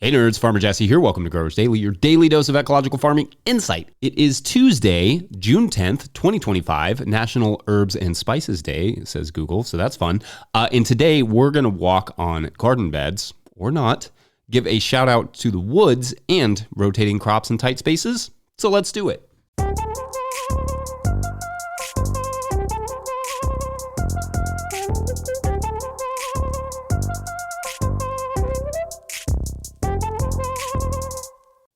Hey nerds, Farmer Jesse here. Welcome to Growers Daily, your daily dose of ecological farming insight. It is Tuesday, June 10th, 2025, National Herbs and Spices Day, says Google, so that's fun. And today we're going to walk on garden beds, or not, give a shout out to the woods and rotating crops in tight spaces. So let's do it.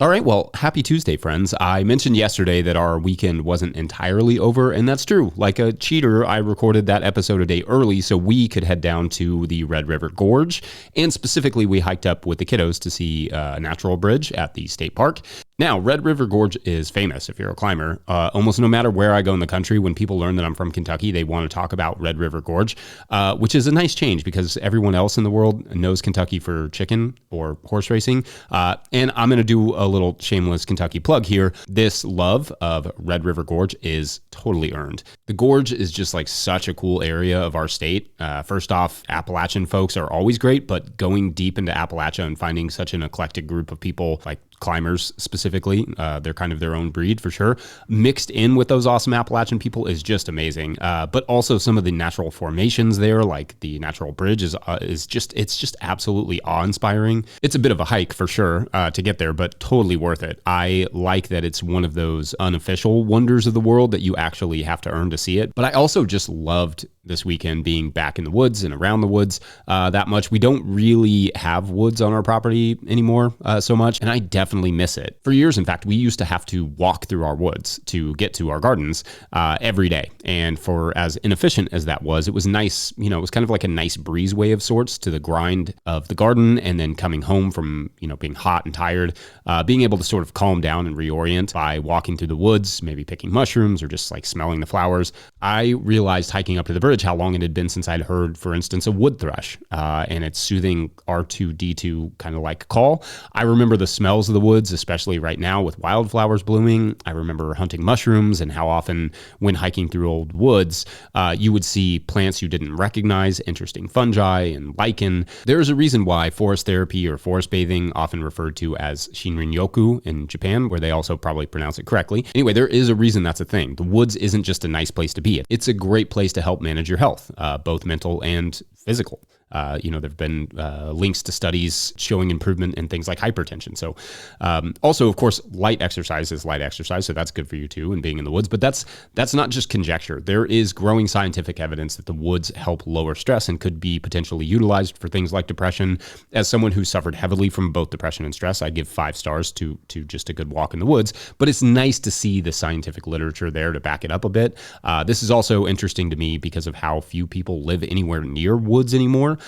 All right, well, happy Tuesday, friends. I mentioned yesterday that our weekend wasn't entirely over, and that's true. Like a cheater, I recorded that episode a day early so we could head down to the Red River Gorge, and specifically we hiked up with the kiddos to see a natural bridge at the state park. Now, Red River Gorge is famous if you're a climber. Almost no matter where I go in the country, when people learn that I'm from Kentucky, they want to talk about Red River Gorge, which is a nice change because everyone else in the world knows Kentucky for chicken or horse racing. And I'm going to do a little shameless Kentucky plug here. This love of Red River Gorge is totally earned. The gorge is just like such a cool area of our state. First off, Appalachian folks are always great, but going deep into Appalachia and finding such an eclectic group of people, like climbers specifically, they're kind of their own breed for sure, mixed in with those awesome Appalachian people is just amazing. But also some of the natural formations there, like the natural bridge is just absolutely awe-inspiring. It's a bit of a hike for sure to get there, but totally worth it. I like that it's one of those unofficial wonders of the world that you actually have to earn to see it. But I also just loved this weekend being back in the woods and around the woods that much. We don't really have woods on our property anymore so much, and I definitely miss it. For years, in fact, we used to have to walk through our woods to get to our gardens every day. And for as inefficient as that was, it was nice, it was kind of like a nice breezeway of sorts to the grind of the garden, and then coming home from, being hot and tired, being able to sort of calm down and reorient by walking through the woods, maybe picking mushrooms or just like smelling the flowers. I realized hiking up to the bridge how long it had been since I'd heard, for instance, a wood thrush and its soothing R2D2 kind of like call. I remember the smells of the woods, especially right now with wildflowers blooming. I remember hunting mushrooms and how often when hiking through old woods, you would see plants you didn't recognize, interesting fungi and lichen. There's a reason why forest therapy or forest bathing, often referred to as Shinrin-yoku in Japan, where they also probably pronounce it correctly. Anyway, there is a reason that's a thing. The woods isn't just a nice place to be. It's a great place to help manage your health, both mental and physical. There have been links to studies showing improvement in things like hypertension. So also, of course, light exercise is light exercise. So that's good for you too, and being in the woods. But that's not just conjecture. There is growing scientific evidence that the woods help lower stress and could be potentially utilized for things like depression. As someone who suffered heavily from both depression and stress, I give 5 stars to just a good walk in the woods. But it's nice to see the scientific literature there to back it up a bit. This is also interesting to me because of how few people live anywhere near woods anymore.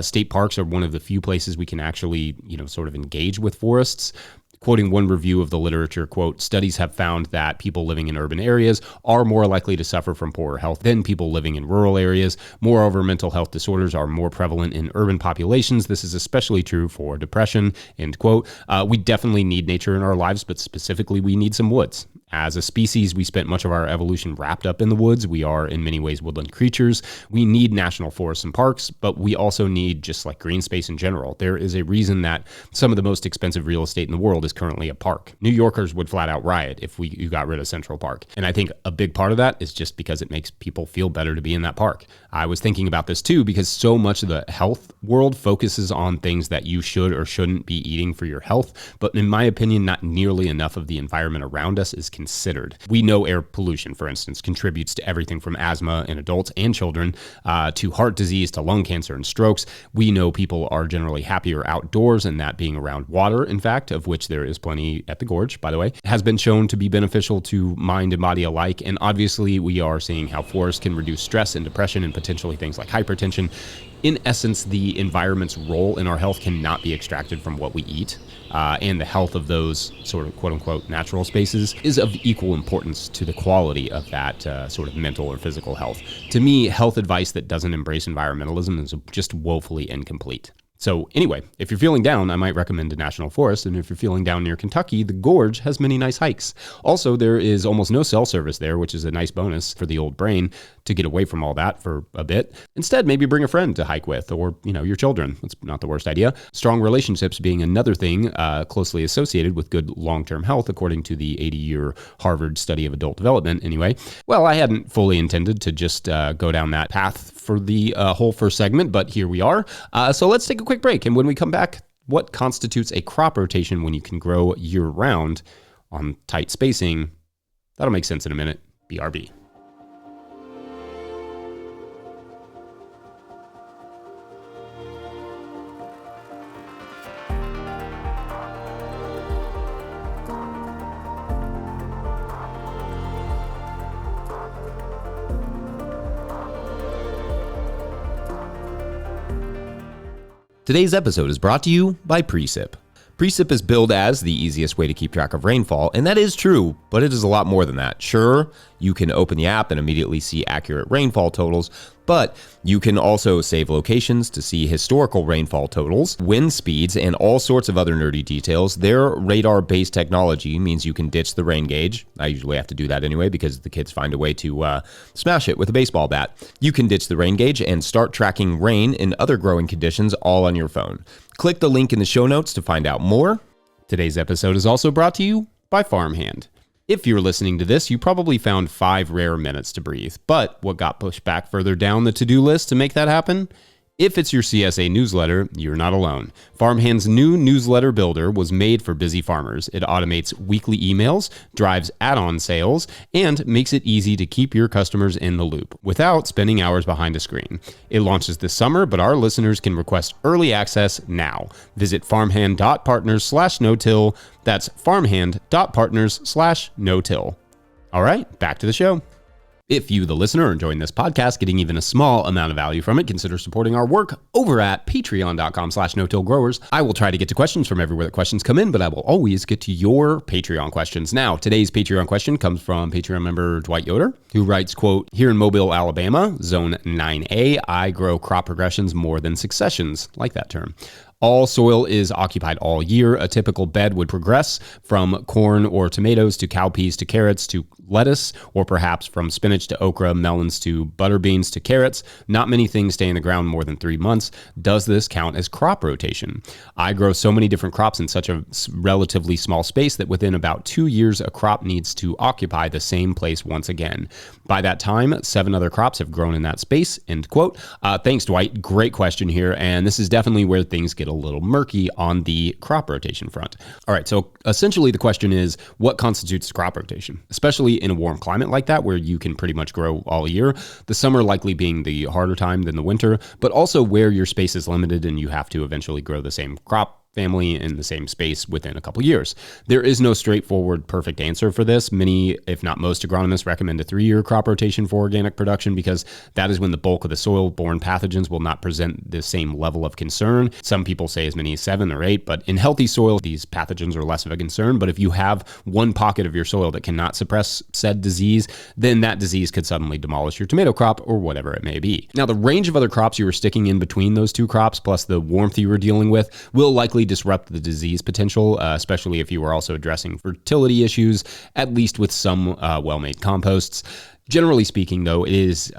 State parks are one of the few places we can actually, sort of engage with forests. Quoting one review of the literature, quote, "Studies have found that people living in urban areas are more likely to suffer from poorer health than people living in rural areas. Moreover, mental health disorders are more prevalent in urban populations. This is especially true for depression," end quote. We definitely need nature in our lives, but specifically we need some woods. As a species, we spent much of our evolution wrapped up in the woods. We are, in many ways, woodland creatures. We need national forests and parks, but we also need just like green space in general. There is a reason that some of the most expensive real estate in the world is currently a park. New Yorkers would flat out riot if you got rid of Central Park. And I think a big part of that is just because it makes people feel better to be in that park. I was thinking about this too, because so much of the health world focuses on things that you should or shouldn't be eating for your health. But in my opinion, not nearly enough of the environment around us is considered. We know air pollution, for instance, contributes to everything from asthma in adults and children to heart disease, to lung cancer and strokes. We know people are generally happier outdoors, and that being around water, in fact, of which there is plenty at the gorge, by the way, has been shown to be beneficial to mind and body alike. And obviously, we are seeing how forests can reduce stress and depression and potentially things like hypertension. In essence, the environment's role in our health cannot be extracted from what we eat, and the health of those sort of quote-unquote natural spaces is of equal importance to the quality of that sort of mental or physical health. To me, health advice that doesn't embrace environmentalism is just woefully incomplete. So anyway, if you're feeling down, I might recommend a national forest. And if you're feeling down near Kentucky, the gorge has many nice hikes. Also, there is almost no cell service there, which is a nice bonus for the old brain to get away from all that for a bit. Instead, maybe bring a friend to hike with, or, your children. That's not the worst idea. Strong relationships being another thing closely associated with good long-term health, according to the 80-year Harvard study of adult development anyway. Well, I hadn't fully intended to just go down that path for the whole first segment, but here we are. So let's take a quick break. And when we come back, what constitutes a crop rotation when you can grow year-round on tight spacing? That'll make sense in a minute. BRB. Today's episode is brought to you by Precip. Precip is billed as the easiest way to keep track of rainfall, and that is true, but it is a lot more than that. Sure, you can open the app and immediately see accurate rainfall totals, but you can also save locations to see historical rainfall totals, wind speeds, and all sorts of other nerdy details. Their radar-based technology means you can ditch the rain gauge. I usually have to do that anyway because the kids find a way to smash it with a baseball bat. You can ditch the rain gauge and start tracking rain and other growing conditions all on your phone. Click the link in the show notes to find out more. Today's episode is also brought to you by Farmhand. If you're listening to this, you probably found 5 rare minutes to breathe. But what got pushed back further down the to-do list to make that happen? If it's your CSA newsletter, you're not alone. Farmhand's new newsletter builder was made for busy farmers. It automates weekly emails, drives add-on sales, and makes it easy to keep your customers in the loop without spending hours behind a screen. It launches this summer, but our listeners can request early access now. Visit farmhand.partners/no-till. That's farmhand.partners/no-till. All right, back to the show. If you, the listener, are enjoying this podcast, getting even a small amount of value from it, consider supporting our work over at patreon.com/no-till-growers. I will try to get to questions from everywhere that questions come in, but I will always get to your Patreon questions. Now, today's Patreon question comes from Patreon member Dwight Yoder, who writes, quote, "Here in Mobile, Alabama, zone 9A, I grow crop progressions more than successions." Like that term. All soil is occupied all year. A typical bed would progress from corn or tomatoes to cowpeas to carrots to lettuce, or perhaps from spinach to okra, melons to butter beans to carrots. Not many things stay in the ground more than 3 months. Does this count as crop rotation? I grow so many different crops in such a relatively small space that within about 2 years, a crop needs to occupy the same place once again. By that time, 7 other crops have grown in that space, end quote. Thanks, Dwight. Great question here. And this is definitely where things get a little murky on the crop rotation front. All right, so essentially the question is, what constitutes crop rotation? Especially in a warm climate like that, where you can pretty much grow all year, the summer likely being the harder time than the winter, but also where your space is limited and you have to eventually grow the same crop family in the same space within a couple years. There is no straightforward perfect answer for this. Many, if not most, agronomists recommend a 3-year crop rotation for organic production because that is when the bulk of the soil-borne pathogens will not present the same level of concern. Some people say as many as 7 or 8, but in healthy soil, these pathogens are less of a concern. But if you have one pocket of your soil that cannot suppress said disease, then that disease could suddenly demolish your tomato crop or whatever it may be. Now, the range of other crops you were sticking in between those 2 crops, plus the warmth you were dealing with, will likely disrupt the disease potential, especially if you were also addressing fertility issues, at least with some well-made composts. Generally speaking, though, it's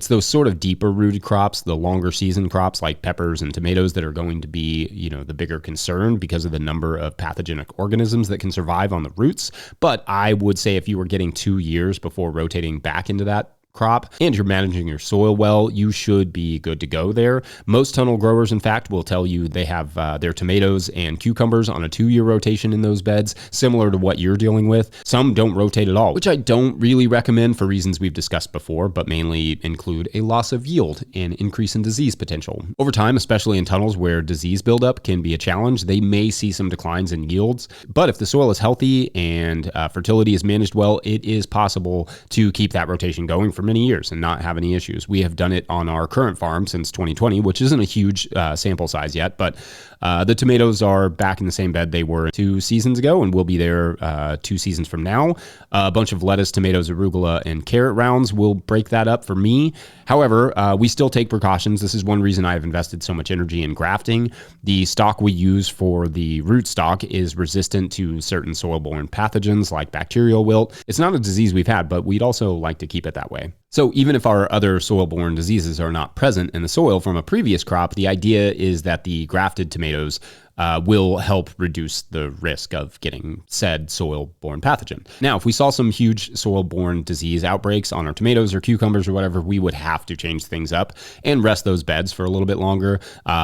those sort of deeper rooted crops, the longer season crops like peppers and tomatoes that are going to be, the bigger concern because of the number of pathogenic organisms that can survive on the roots. But I would say if you were getting 2 years before rotating back into that crop and you're managing your soil well, you should be good to go there. Most tunnel growers, in fact, will tell you they have their tomatoes and cucumbers on a 2-year rotation in those beds, similar to what you're dealing with. Some don't rotate at all, which I don't really recommend for reasons we've discussed before, but mainly include a loss of yield and increase in disease potential. Over time, especially in tunnels where disease buildup can be a challenge, they may see some declines in yields, but if the soil is healthy and fertility is managed well, it is possible to keep that rotation going for many years and not have any issues. We have done it on our current farm since 2020, which isn't a huge sample size yet, but the tomatoes are back in the same bed they were 2 seasons ago and will be there 2 seasons from now. A bunch of lettuce, tomatoes, arugula, and carrot rounds will break that up for me. However, we still take precautions. This is one reason I've invested so much energy in grafting. The stock we use for the root stock is resistant to certain soil-borne pathogens like bacterial wilt. It's not a disease we've had, but we'd also like to keep it that way. So even if our other soil-borne diseases are not present in the soil from a previous crop, the idea is that the grafted tomatoes will help reduce the risk of getting said soil-borne pathogen. Now, if we saw some huge soil-borne disease outbreaks on our tomatoes or cucumbers or whatever, we would have to change things up and rest those beds for a little bit longer.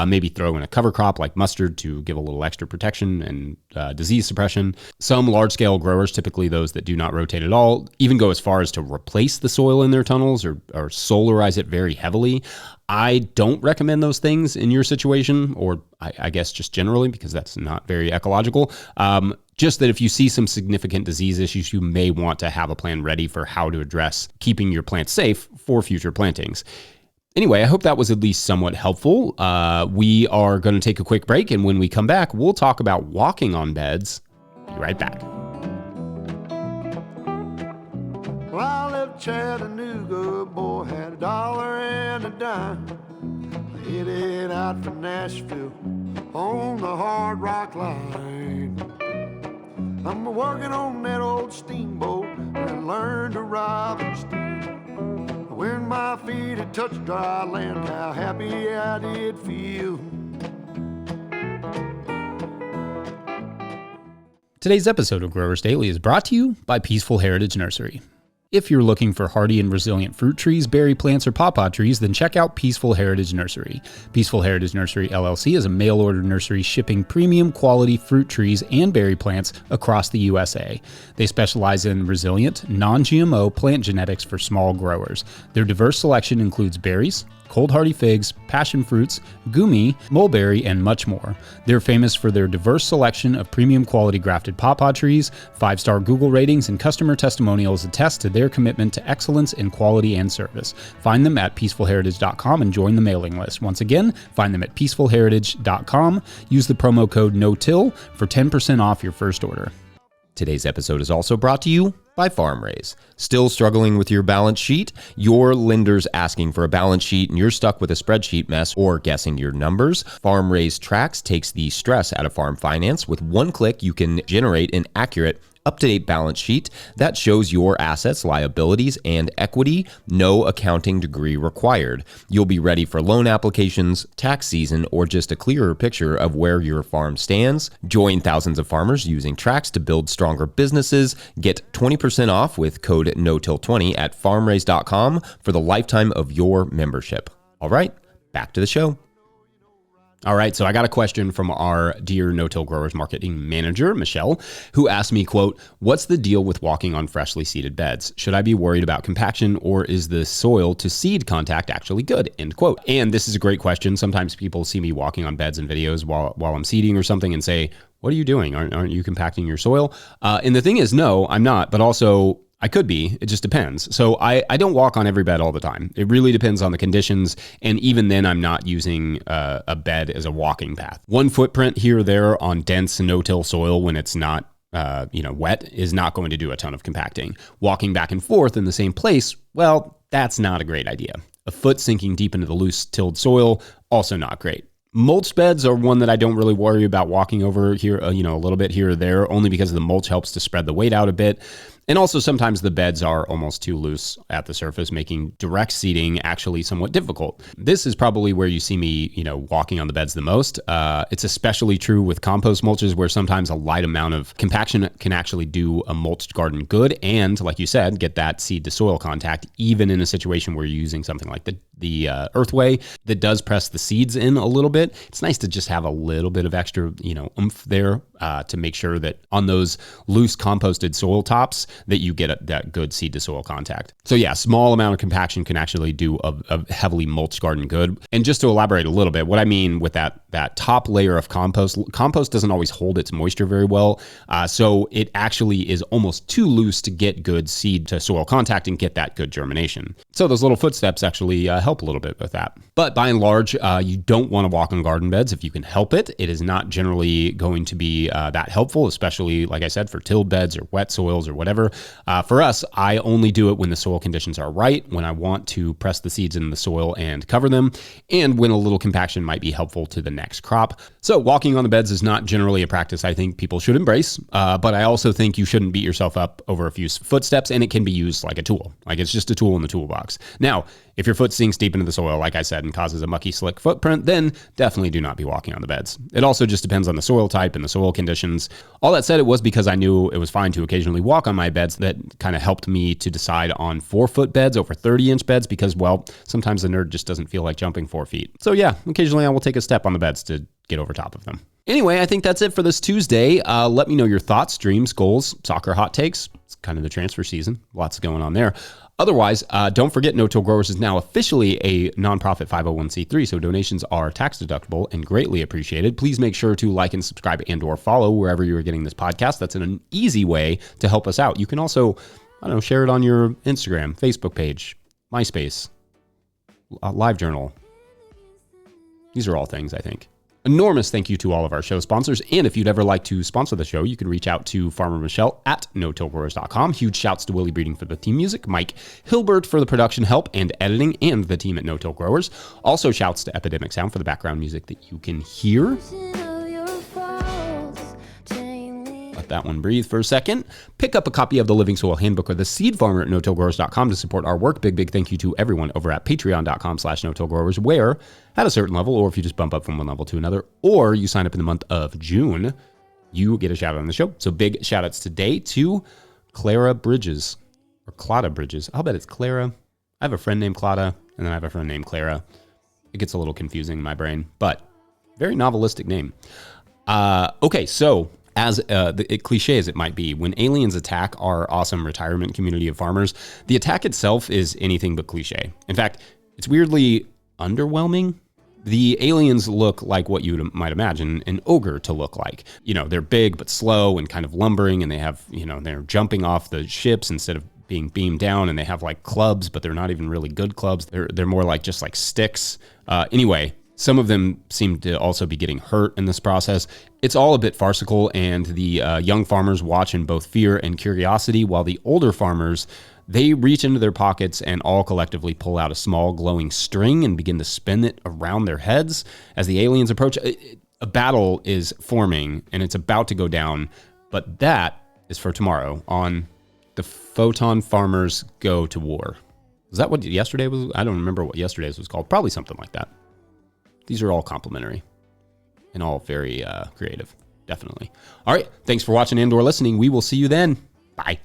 Maybe throw in a cover crop like mustard to give a little extra protection and disease suppression. Some large-scale growers, typically those that do not rotate at all, even go as far as to replace the soil in their tunnels or solarize it very heavily. I don't recommend those things in your situation, or I guess just generally, because that's not very ecological. Just that if you see some significant disease issues, you may want to have a plan ready for how to address keeping your plants safe for future plantings. Anyway, I hope that was at least somewhat helpful. We are going to take a quick break, and when we come back, we'll talk about walking on beds. Be right back. Well, I left Chattanooga, boy, had $1 and a dime. Headed out for Nashville on the Hard Rock Line. I'm working on that old steamboat and learned to ride and steer. When my feet had touched dry land, how happy I did feel. Today's episode of Growers Daily is brought to you by Peaceful Heritage Nursery. If you're looking for hardy and resilient fruit trees, berry plants, or pawpaw trees, then check out Peaceful Heritage Nursery. Peaceful Heritage Nursery LLC is a mail-order nursery shipping premium quality fruit trees and berry plants across the USA. They specialize in resilient, non-GMO plant genetics for small growers. Their diverse selection includes berries, cold hardy figs, passion fruits, gumi, mulberry, and much more. They're famous for their diverse selection of premium quality grafted pawpaw trees. 5-star Google ratings and customer testimonials attest to their commitment to excellence in quality and service. Find them at peacefulheritage.com and join the mailing list. Once again, find them at peacefulheritage.com. Use the promo code NOTILL for 10% off your first order. Today's episode is also brought to you by FarmRaise. Still struggling with your balance sheet? Your lender's asking for a balance sheet and you're stuck with a spreadsheet mess or guessing your numbers? FarmRaise Tracks takes the stress out of farm finance. With one click, you can generate an accurate, up-to-date balance sheet that shows your assets, liabilities, and equity. No accounting degree required. You'll be ready for loan applications, tax season, or just a clearer picture of where your farm stands. Join thousands of farmers using Tracks to build stronger businesses. Get 20% off with code NOTILL20 at farmraise.com for the lifetime of your membership. All right, back to the show. All right, so I got a question from our dear No-Till Growers marketing manager, Michelle, who asked me, quote, "What's the deal with walking on freshly seeded beds? Should I be worried about compaction, or is the soil to seed contact actually good?" End quote. And this is a great question. Sometimes people see me walking on beds in videos while I'm seeding or something and say, "What are you doing? Aren't you compacting your soil?" And the thing is, no, I'm not, but also I could be. It just depends. So I don't walk on every bed all the time. It really depends on the conditions. And even then, I'm not using a bed as a walking path. One footprint here or there on dense no-till soil when it's not wet is not going to do a ton of compacting. Walking back and forth in the same place, well, that's not a great idea. A foot sinking deep into the loose tilled soil, also not great. Mulch beds are one that I don't really worry about walking over here, a little bit here or there, only because the mulch helps to spread the weight out a bit. And also sometimes the beds are almost too loose at the surface, making direct seeding actually somewhat difficult. This is probably where you see me, walking on the beds the most. It's especially true with compost mulches, where sometimes a light amount of compaction can actually do a mulched garden good. And like you said, get that seed to soil contact, even in a situation where you're using something like the Earthway that does press the seeds in a little bit. It's nice to just have a little bit of extra, oomph there to make sure that on those loose composted soil tops that you get that good seed to soil contact. So yeah, small amount of compaction can actually do a heavily mulched garden good. And just to elaborate a little bit, what I mean with that top layer of compost doesn't always hold its moisture very well. So it actually is almost too loose to get good seed to soil contact and get that good germination. So those little footsteps actually help a little bit with that. But by and large, you don't want to walk on garden beds if you can help it. It is not generally going to be that helpful, especially, like I said, for tilled beds or wet soils or whatever. For us, I only do it when the soil conditions are right, when I want to press the seeds in the soil and cover them, and when a little compaction might be helpful to the next crop. So walking on the beds is not generally a practice I think people should embrace, but I also think you shouldn't beat yourself up over a few footsteps, and it can be used like a tool. Like it's just a tool in the toolbox. Now, if your foot sinks deep into the soil, like I said, and causes a mucky, slick footprint, then definitely do not be walking on the beds. It also just depends on the soil type and the soil conditions. All that said, it was because I knew it was fine to occasionally walk on my beds that kind of helped me to decide on 4-foot beds over 30-inch beds because, well, sometimes the nerd just doesn't feel like jumping 4 feet. So yeah, occasionally I will take a step on the beds to get over top of them. Anyway, I think that's it for this Tuesday. Let me know your thoughts, dreams, goals, soccer hot takes. It's kind of the transfer season. Lots going on there. Otherwise, don't forget No-Till Growers is now officially a nonprofit 501c3, so donations are tax deductible and greatly appreciated. Please make sure to like and subscribe and or follow wherever you are getting this podcast. That's an easy way to help us out. You can also, share it on your Instagram, Facebook page, MySpace, LiveJournal. These are all things, I think. Enormous thank you to all of our show sponsors. And if you'd ever like to sponsor the show, you can reach out to Farmer Michelle at no-tillgrowers.com. Huge shouts to Willie Breeding for the theme music, Mike Hilbert for the production help and editing, and the team at No-Till Growers. Also shouts to Epidemic Sound for the background music that you can hear. Let that one breathe for a second. Pick up a copy of the Living Soil Handbook or the Seed Farmer at no-tillgrowers.com to support our work. Big thank you to everyone over at patreon.com/no-tillgrowers, where at a certain level, or if you just bump up from one level to another, or you sign up in the month of June, you get a shout out on the show. So big shout outs today to Clara Bridges, or Claudia Bridges. I'll bet it's Clara. I have a friend named Claudia, and then I have a friend named Clara. It gets a little confusing in my brain, but very novelistic name. Okay, so as cliche as it might be, when aliens attack our awesome retirement community of farmers, the attack itself is anything but cliche. In fact, it's weirdly underwhelming. The aliens look like what you might imagine an ogre to look like. They're big but slow and kind of lumbering, and they have, they're jumping off the ships instead of being beamed down, and they have like clubs, but they're not even really good clubs. They're more like just like sticks. Anyway, some of them seem to also be getting hurt in this process. It's all a bit farcical, and the young farmers watch in both fear and curiosity, while the older farmers, they reach into their pockets and all collectively pull out a small glowing string and begin to spin it around their heads as the aliens approach. A battle is forming, and it's about to go down, but that is for tomorrow on The Photon Farmers Go to War. Is that what yesterday was? I don't remember what yesterday's was called. Probably something like that. These are all complimentary and all very creative, definitely. All right, thanks for watching and or listening. We will see you then. Bye.